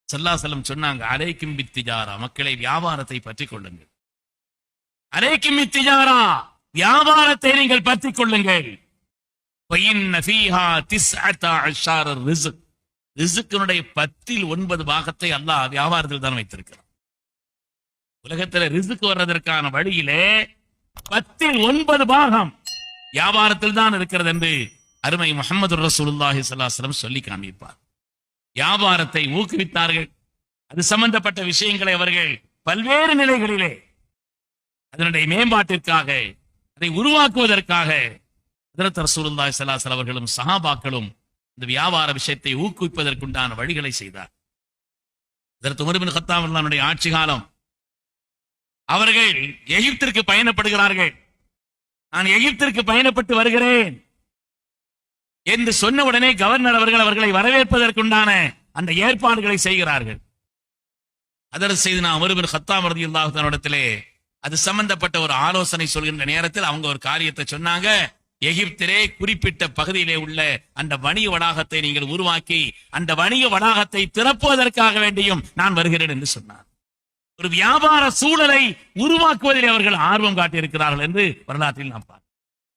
ஸல்லல்லாஹு அலைஹி வஸல்லம் சொன்னாங்க, அலைக்கும் பித்திஜாரா, மக்களை வியாபாரத்தை பற்றி கொள்ளுங்கள். அலைக்கும் பித்திஜாரா, வியாபாரத்தை நீங்கள் பற்றி கொள்ளுங்கள். ஃபஇன்ன ஃபீஹா 19 ரிஸ்க், ரிஸ்கினுடைய 10 பாகத்தை அல்லாஹ் வியாபாரத்தில் தான் வைத்திருக்கிறார். உலகத்தில் ரிஸ்க் வர்றதற்கான வழியிலே 10 பாகம் வியாபாரத்தில் தான் இருக்கிறது என்று அருமை முஹம்மது ரசூலுல்லாஹி ஸல்லல்லாஹு அலைஹி வஸல்லம் சொல்லி காண்பிப்பார். வியாபாரத்தை ஊக்குவித்தார்கள். அது சம்பந்தப்பட்ட விஷயங்களை அவர்கள் பல்வேறு நிலைகளிலே அதனுடைய மேம்பாட்டிற்காக, அதை உருவாக்குவதற்காக ஹஜ்ரத் ரசூலுல்லாஹி ஸல்லல்லாஹு அலைஹி வஸல்லம் அவர்களும் சஹாபாக்களும் இந்த வியாபார விஷயத்தை ஊக்குவிப்பதற்குண்டான வழிகளை செய்தார். ஹஜ்ரத் உமர் இப்னு கத்தாப் ரலியல்லாஹு ஆட்சி காலம், அவர்கள் எகிப்திற்கு பயணப்படுகிறார்கள். நான் எகிப்திற்கு பயணப்பட்டு வருகிறேன் என்று சொன்ன உடனே கவர்னர் அவர்கள் அவர்களை வரவேற்பதற்குண்டான அந்த ஏற்பாடுகளை செய்கிறார்கள். அதற்கு செய்து நான் உமர் இப்னு கத்தாப் ரலியல்லாஹு அன்ஹு இடத்திலே அது சம்பந்தப்பட்ட ஒரு ஆலோசனை சொல்கின்ற நேரத்தில் அவங்க ஒரு காரியத்தை சொன்னாங்க. எகிப்திலே குறிப்பிட்ட பகுதியிலே உள்ள அந்த வணிக வளாகத்தை நீங்கள் உருவாக்கி அந்த வணிக வளாகத்தை திறப்பதற்காக வேண்டியும் நான் வருகிறேன் என்று சொன்னார். ஒரு வியாபார சூழலை உருவாக்குவதில் அவர்கள் ஆர்வம் காட்டியிருக்கிறார்கள் என்று வரலாற்றில் நாம் பார்க்கிறோம்.